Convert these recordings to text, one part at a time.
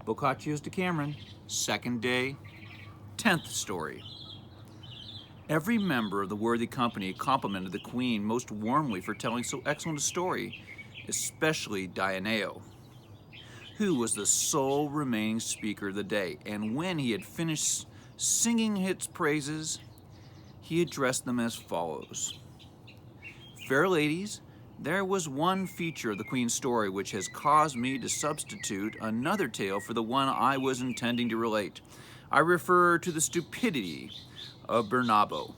Boccaccio's Decameron, second day, 10th story. Every member of the worthy company complimented the queen most warmly for telling so excellent a story, especially Dioneo, who was the sole remaining speaker of the day, and when he had finished singing its praises, he addressed them as follows. Fair ladies, there was one feature of the Queen's story which has caused me to substitute another tale for the one I was intending to relate. I refer to the stupidity of Bernabo,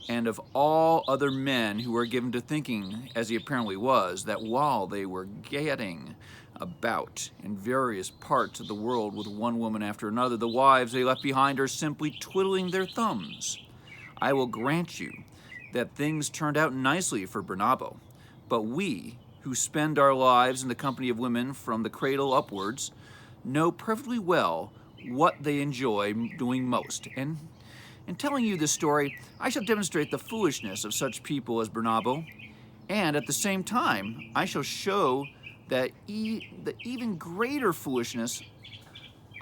and of all other men who were given to thinking, as he apparently was, that while they were getting about in various parts of the world with one woman after another, the wives they left behind are simply twiddling their thumbs. I will grant you that things turned out nicely for Bernabo. But we, who spend our lives in the company of women from the cradle upwards, know perfectly well what they enjoy doing most. And in telling you this story, I shall demonstrate the foolishness of such people as Bernabo, and at the same time, I shall show that the even greater foolishness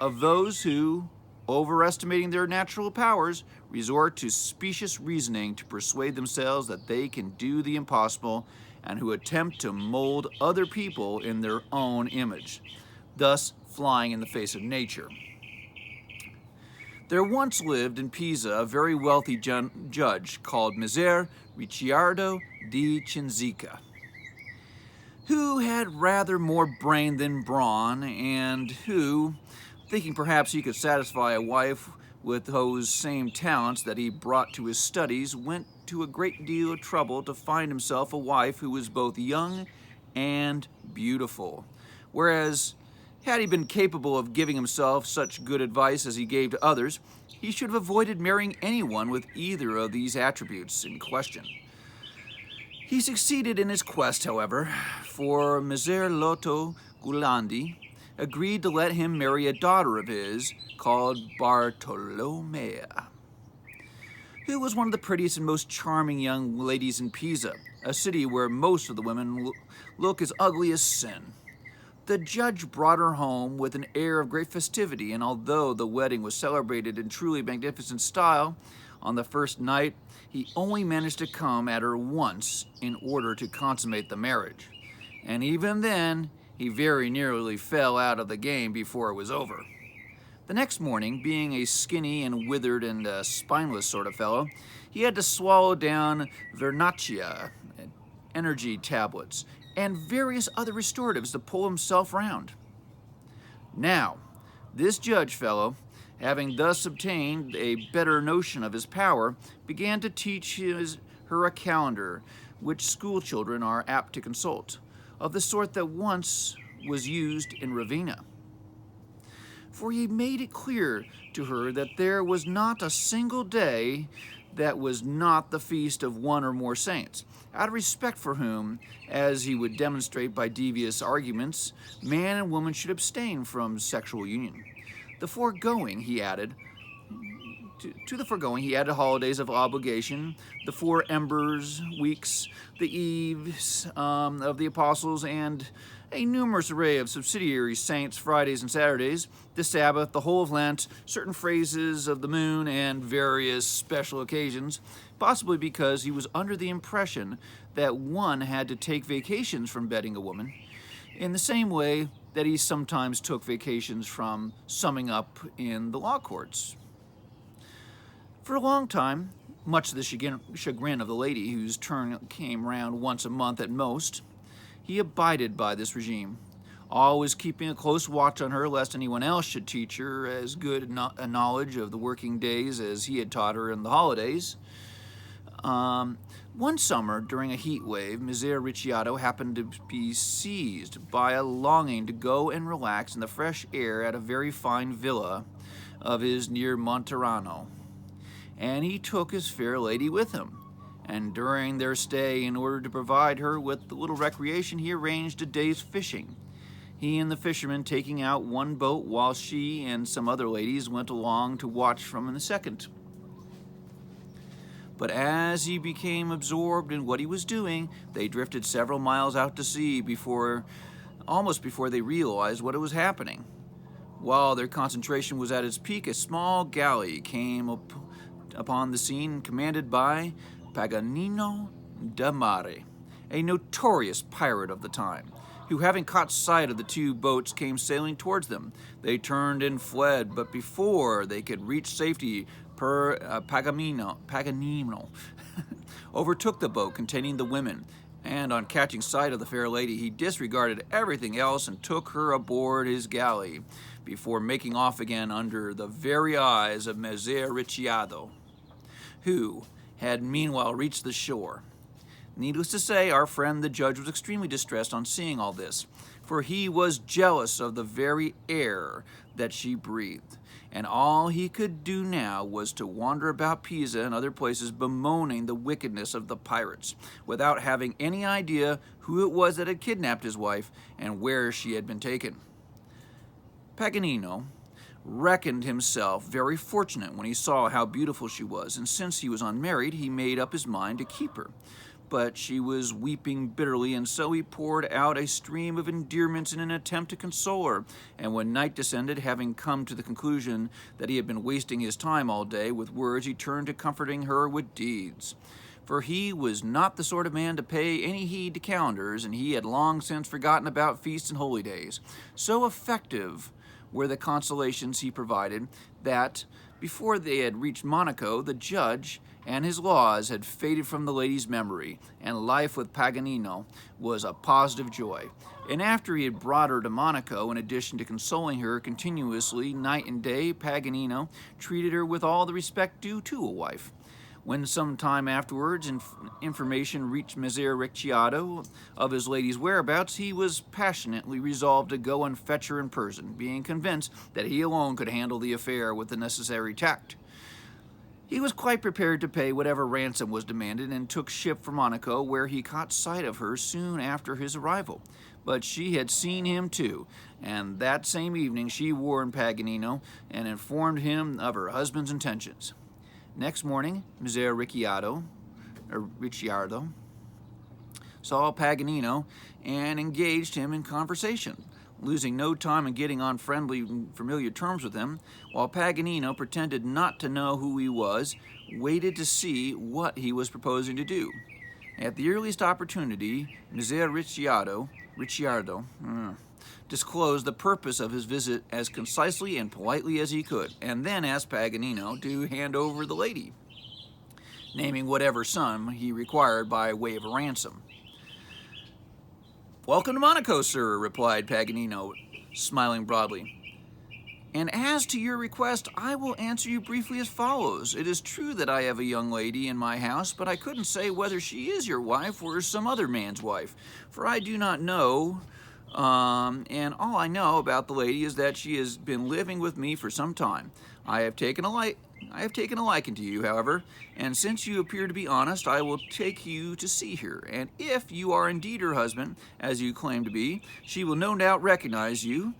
of those who, overestimating their natural powers, resort to specious reasoning to persuade themselves that they can do the impossible, and who attempt to mold other people in their own image, thus flying in the face of nature. There once lived in Pisa a very wealthy judge called Messer Ricciardo di Chinzica, who had rather more brain than brawn, and who, thinking perhaps he could satisfy a wife with those same talents that he brought to his studies, went to a great deal of trouble to find himself a wife who was both young and beautiful. Whereas, had he been capable of giving himself such good advice as he gave to others, he should have avoided marrying anyone with either of these attributes in question. He succeeded in his quest, however, for Messer Lotto Gulandi agreed to let him marry a daughter of his called Bartolomea, who was one of the prettiest and most charming young ladies in Pisa, a city where most of the women look as ugly as sin. The judge brought her home with an air of great festivity, and although the wedding was celebrated in truly magnificent style, on the first night he only managed to come at her once in order to consummate the marriage, and even then he very nearly fell out of the game before it was over. The next morning, being a skinny and withered and spineless sort of fellow, he had to swallow down vernaccia, energy tablets, and various other restoratives to pull himself round. Now, this judge fellow, having thus obtained a better notion of his power, began to teach her a calendar which school children are apt to consult, of the sort that once was used in Ravenna. For he made it clear to her that there was not a single day that was not the feast of one or more saints, out of respect for whom, as he would demonstrate by devious arguments, man and woman should abstain from sexual union. The foregoing, he added, to the foregoing, he added holidays of obligation, the 4 embers weeks, the eves of the apostles, and a numerous array of subsidiary saints, Fridays and Saturdays, the Sabbath, the whole of Lent, certain phases of the moon, and various special occasions, possibly because he was under the impression that one had to take vacations from bedding a woman, in the same way that he sometimes took vacations from summing up in the law courts. For a long time, much to the chagrin of the lady, whose turn came round once a month at most, he abided by this regime, always keeping a close watch on her lest anyone else should teach her as good a knowledge of the working days as he had taught her in the holidays. One summer, during a heat wave, Messer Ricciardo happened to be seized by a longing to go and relax in the fresh air at a very fine villa of his near Monterano, and he took his fair lady with him. And during their stay, in order to provide her with a little recreation, he arranged a day's fishing, he and the fisherman taking out one boat while she and some other ladies went along to watch from in the second. But as he became absorbed in what he was doing, they drifted several miles out to sea almost before they realized what was happening. While their concentration was at its peak, a small galley came upon the scene, commanded by Paganino da Mare, a notorious pirate of the time, who, having caught sight of the two boats, came sailing towards them. They turned and fled, but before they could reach safety, Paganino overtook the boat containing the women, and on catching sight of the fair lady, he disregarded everything else and took her aboard his galley, before making off again under the very eyes of Messer Ricciardo, who had meanwhile reached the shore. Needless to say, our friend the judge was extremely distressed on seeing all this, for he was jealous of the very air that she breathed, and all he could do now was to wander about Pisa and other places bemoaning the wickedness of the pirates, without having any idea who it was that had kidnapped his wife and where she had been taken. Paganino reckoned himself very fortunate when he saw how beautiful she was, and since he was unmarried, he made up his mind to keep her. But she was weeping bitterly, and so he poured out a stream of endearments in an attempt to console her. And when night descended, having come to the conclusion that he had been wasting his time all day with words, he turned to comforting her with deeds. For he was not the sort of man to pay any heed to calendars, and he had long since forgotten about feasts and holy days. So effective were the consolations he provided that, before they had reached Monaco, the judge and his laws had faded from the lady's memory, and life with Paganino was a positive joy. And after he had brought her to Monaco, in addition to consoling her continuously night and day, Paganino treated her with all the respect due to a wife. When some time afterwards information reached Messer Ricciardo of his lady's whereabouts, he was passionately resolved to go and fetch her in person, being convinced that he alone could handle the affair with the necessary tact. He was quite prepared to pay whatever ransom was demanded, and took ship for Monaco, where he caught sight of her soon after his arrival. But she had seen him too, and that same evening she warned Paganino and informed him of her husband's intentions. Next morning, Messer Ricciardo saw Paganino and engaged him in conversation, losing no time in getting on friendly and familiar terms with him, while Paganino pretended not to know who he was, waited to see what he was proposing to do. At the earliest opportunity, Messer Ricciardo disclosed the purpose of his visit as concisely and politely as he could, and then asked Paganino to hand over the lady, naming whatever sum he required by way of a ransom. "Welcome to Monaco, sir," replied Paganino, smiling broadly. "And as to your request, I will answer you briefly as follows. It is true that I have a young lady in my house, but I couldn't say whether she is your wife or some other man's wife, for I do not know, and all I know about the lady is that she has been living with me for some time. I have taken a liking to you, however, and since you appear to be honest, I will take you to see her, and if you are indeed her husband, as you claim to be, she will no doubt recognize you.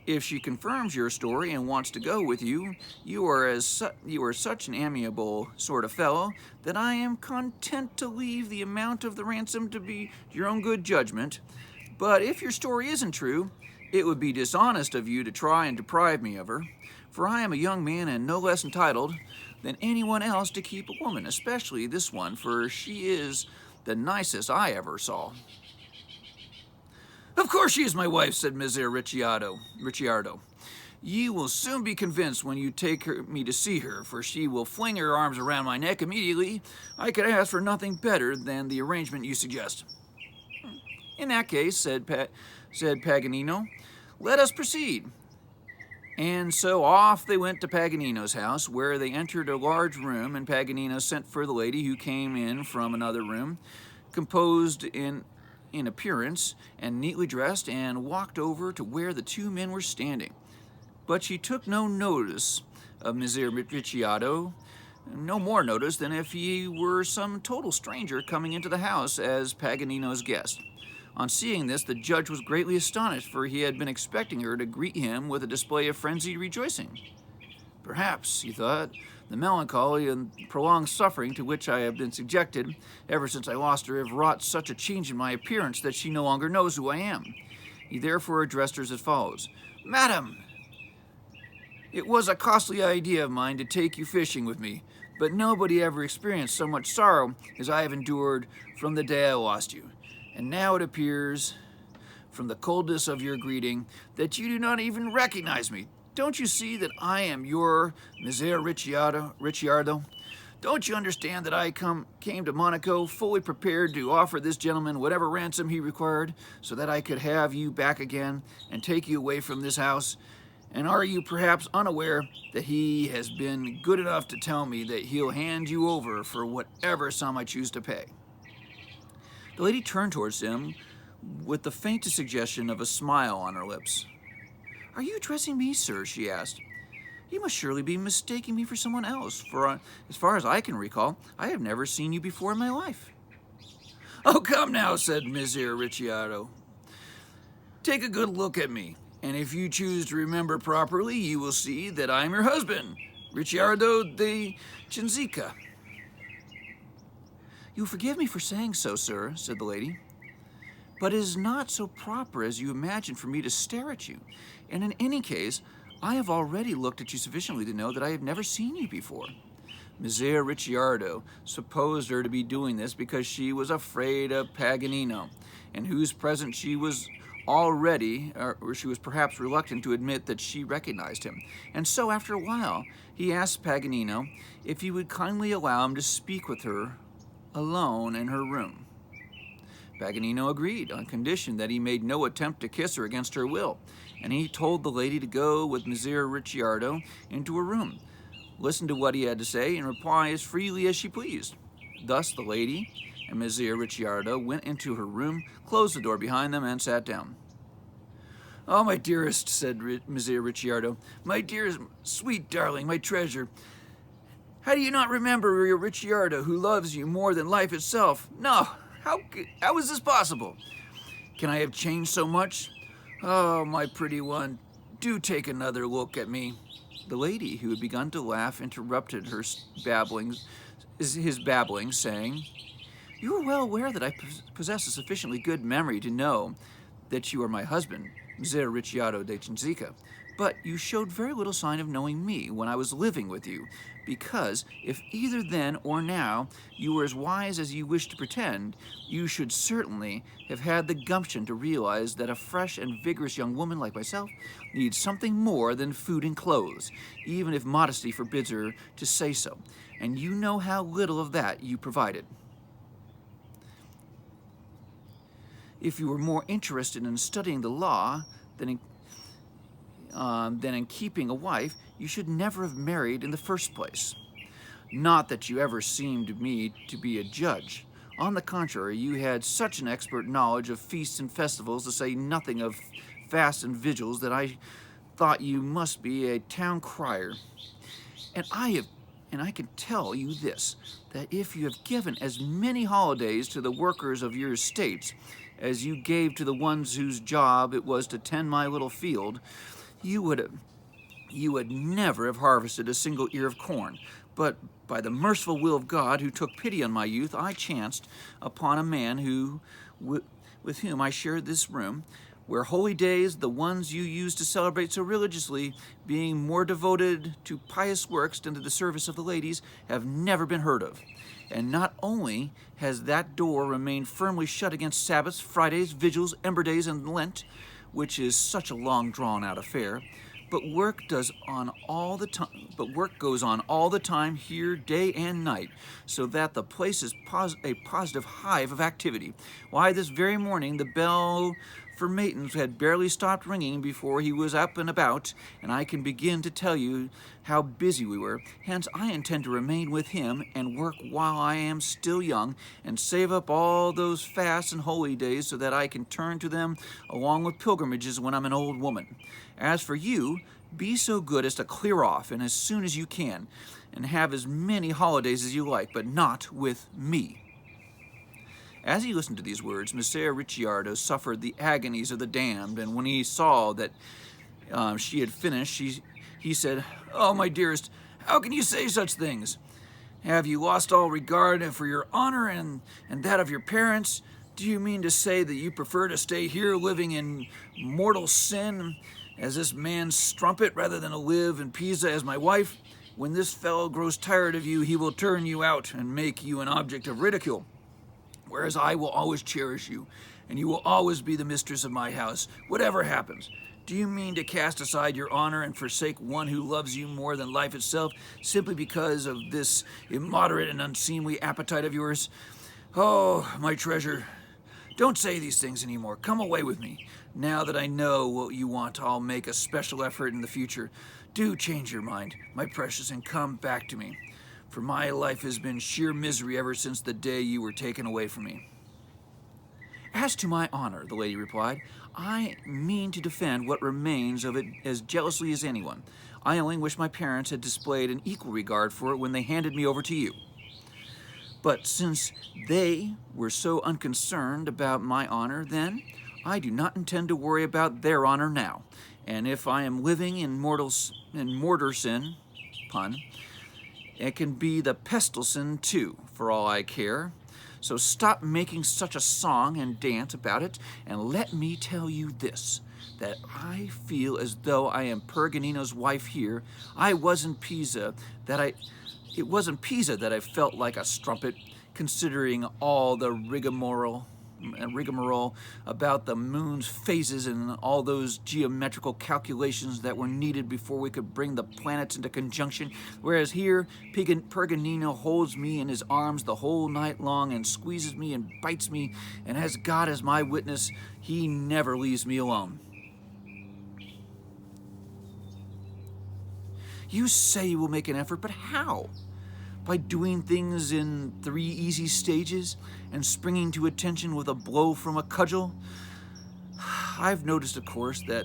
If she confirms your story and wants to go with you, you are such an amiable sort of fellow that I am content to leave the amount of the ransom to be your own good judgment. But if your story isn't true, it would be dishonest of you to try and deprive me of her, for I am a young man and no less entitled than anyone else to keep a woman, especially this one, for she is the nicest I ever saw." "Of course she is my wife," said Messer Ricciardo. "You will soon be convinced when you take me to see her, for she will fling her arms around my neck immediately. I could ask for nothing better than the arrangement you suggest." "In that case," said Paganino, "let us proceed." And so off they went to Paganino's house, where they entered a large room, and Paganino sent for the lady, who came in from another room, composed in appearance and neatly dressed, and walked over to where the two men were standing. But she took no notice of Messer Ricciardo, no more notice than if he were some total stranger coming into the house as Paganino's guest. On seeing this, the judge was greatly astonished, for he had been expecting her to greet him with a display of frenzied rejoicing. "Perhaps," he thought, "the melancholy and prolonged suffering to which I have been subjected ever since I lost her have wrought such a change in my appearance that she no longer knows who I am." He therefore addressed her as follows: "Madam, It was a costly idea of mine to take you fishing with me, but nobody ever experienced so much sorrow as I have endured from the day I lost you. And now it appears, from the coldness of your greeting, that you do not even recognize me. Don't you see that I am your Messer Ricciardo? Don't you understand that I came to Monaco fully prepared to offer this gentleman whatever ransom he required so that I could have you back again and take you away from this house? And are you perhaps unaware that he has been good enough to tell me that he'll hand you over for whatever sum I choose to pay? The lady turned towards him with the faintest suggestion of a smile on her lips. "Are you addressing me, sir?" she asked. "You must surely be mistaking me for someone else, for as far as I can recall, I have never seen you before in my life." "Oh, come now," said Messer Ricciardo. "Take a good look at me, and if you choose to remember properly, you will see that I am your husband, Ricciardo di Chinzica." "You will forgive me for saying so, sir," said the lady, "but it is not so proper as you imagine for me to stare at you, and in any case, I have already looked at you sufficiently to know that I have never seen you before." Messer Ricciardo supposed her to be doing this because she was afraid of Paganino, in whose presence she was already, or she was perhaps reluctant to admit that she recognized him. And so, after a while, he asked Paganino if he would kindly allow him to speak with her alone in her room. Paganino agreed on condition that he made no attempt to kiss her against her will, and he told the lady to go with Messer Ricciardo into her room, listen to what he had to say, and reply as freely as she pleased. Thus the lady and Messer Ricciardo went into her room, closed the door behind them, and sat down. "Oh, my dearest," said Messer Ricciardo, "my dearest, sweet darling, my treasure, how do you not remember your Ricciardo, who loves you more than life itself? No, how is this possible? Can I have changed so much? Oh, my pretty one, do take another look at me." The lady, who had begun to laugh, interrupted his babbling, saying, "You are well aware that I possess a sufficiently good memory to know that you are my husband, Messer Ricciardo di Chinzica, but you showed very little sign of knowing me when I was living with you, because if either then or now you were as wise as you wish to pretend, you should certainly have had the gumption to realize that a fresh and vigorous young woman like myself needs something more than food and clothes, even if modesty forbids her to say so, and you know how little of that you provided. If you were more interested in studying the law than in keeping a wife, you should never have married in the first place. Not that you ever seemed to me to be a judge. On the contrary, you had such an expert knowledge of feasts and festivals, to say nothing of fasts and vigils, that I thought you must be a town crier. And I can tell you this, that if you have given as many holidays to the workers of your estates as you gave to the ones whose job it was to tend my little field, you would never have harvested a single ear of corn. But by the merciful will of God, who took pity on my youth, I chanced upon a man with whom I shared this room, where holy days, the ones you used to celebrate so religiously, being more devoted to pious works than to the service of the ladies, have never been heard of. And not only has that door remained firmly shut against Sabbaths, Fridays, vigils, Ember Days, and Lent, which is such a long drawn-out affair, but work goes on all the time here, day and night, so that the place is a positive hive of activity. Why, this very morning the bell for matins had barely stopped ringing before he was up and about, and I can begin to tell you how busy we were. Hence I intend to remain with him and work while I am still young, and save up all those fasts and holy days so that I can turn to them along with pilgrimages when I'm an old woman. As for you, be so good as to clear off, and as soon as you can, and have as many holidays as you like, but not with me." As he listened to these words, Messer Ricciardo suffered the agonies of the damned, and when he saw that she had finished, he said, "Oh, my dearest, how can you say such things? Have you lost all regard for your honor and that of your parents? Do you mean to say that you prefer to stay here living in mortal sin as this man's strumpet rather than to live in Pisa as my wife. When this fellow grows tired of you, he will turn you out and make you an object of ridicule. Whereas I will always cherish you, and you will always be the mistress of my house, whatever happens. Do you mean to cast aside your honor and forsake one who loves you more than life itself, simply because of this immoderate and unseemly appetite of yours? Oh, my treasure, don't say these things anymore. Come away with me. Now that I know what you want, I'll make a special effort in the future. Do change your mind, my precious, and come back to me. For my life has been sheer misery ever since the day you were taken away from me. As to my honor, the lady replied, I mean to defend what remains of it as jealously as anyone. I only wish my parents had displayed an equal regard for it when they handed me over to you. But since they were so unconcerned about my honor then, I do not intend to worry about their honor now. And if I am living in mortar sin, pun, it can be the pestle sin too, for all I care. So stop making such a song and dance about it, and let me tell you this, that I feel as though I am Paganino's wife here. It wasn't Pisa that I felt like a strumpet, considering all the rigmarole about the moon's phases and all those geometrical calculations that were needed before we could bring the planets into conjunction, whereas here Paganino holds me in his arms the whole night long and squeezes me and bites me, and as God is my witness, he never leaves me alone. You say you will make an effort, but how? By doing things in 3 easy stages and springing to attention with a blow from a cudgel? I've noticed, of course, that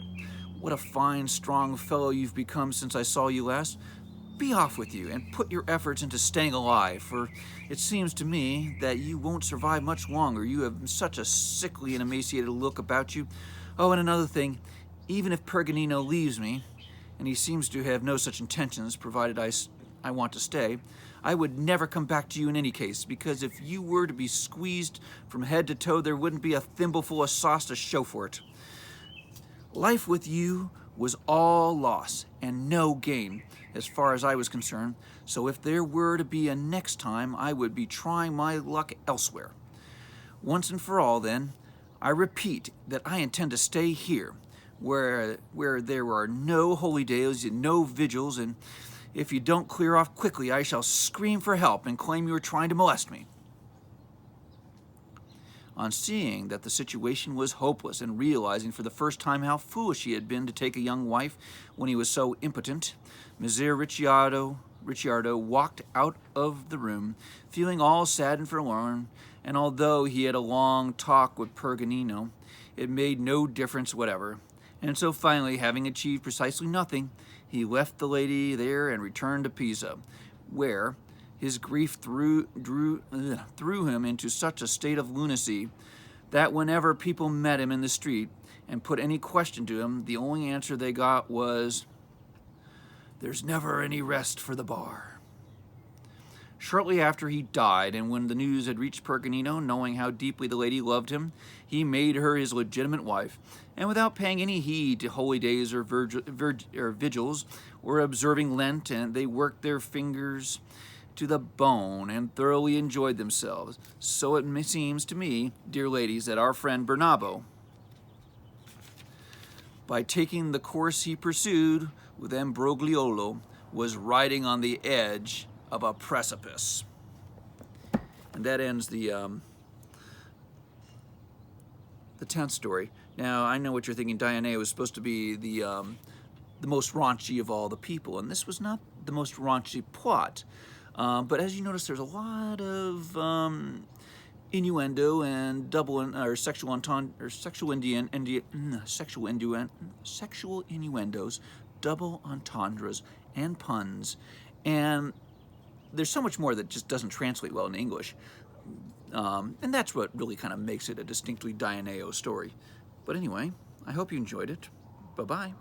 what a fine, strong fellow you've become since I saw you last. Be off with you and put your efforts into staying alive, for it seems to me that you won't survive much longer. You have such a sickly and emaciated look about you. Oh, and another thing, even if Paganino leaves me, and he seems to have no such intentions, provided I want to stay, I would never come back to you in any case, because if you were to be squeezed from head to toe, there wouldn't be a thimbleful of sauce to show for it. Life with you was all loss and no gain, as far as I was concerned, so if there were to be a next time, I would be trying my luck elsewhere. Once and for all, then, I repeat that I intend to stay here, where there are no holy days and no vigils, and if you don't clear off quickly, I shall scream for help and claim you are trying to molest me. On seeing that the situation was hopeless and realizing for the first time how foolish he had been to take a young wife when he was so impotent, Messer Ricciardo walked out of the room, feeling all sad and forlorn, and although he had a long talk with Paganino, it made no difference whatever. And so finally, having achieved precisely nothing, he left the lady there and returned to Pisa, where his grief threw him into such a state of lunacy that whenever people met him in the street and put any question to him, the only answer they got was, "There's never any rest for the bar." Shortly after he died, and when the news had reached Paganino, knowing how deeply the lady loved him, he made her his legitimate wife, and without paying any heed to holy days or vigils, or observing Lent, and they worked their fingers to the bone and thoroughly enjoyed themselves. So it seems to me, dear ladies, that our friend Bernabo, by taking the course he pursued with Ambrogliolo, was riding on the edge of a precipice. And that ends the 10th story. Now, I know what you're thinking. Dionea was supposed to be the most raunchy of all the people, and this was not the most raunchy plot. But as you notice, there's a lot of innuendo and sexual innuendos, double entendres, and puns, and there's so much more that just doesn't translate well in English. And that's what really kind of makes it a distinctly Dioneo story. But anyway, I hope you enjoyed it. Bye-bye.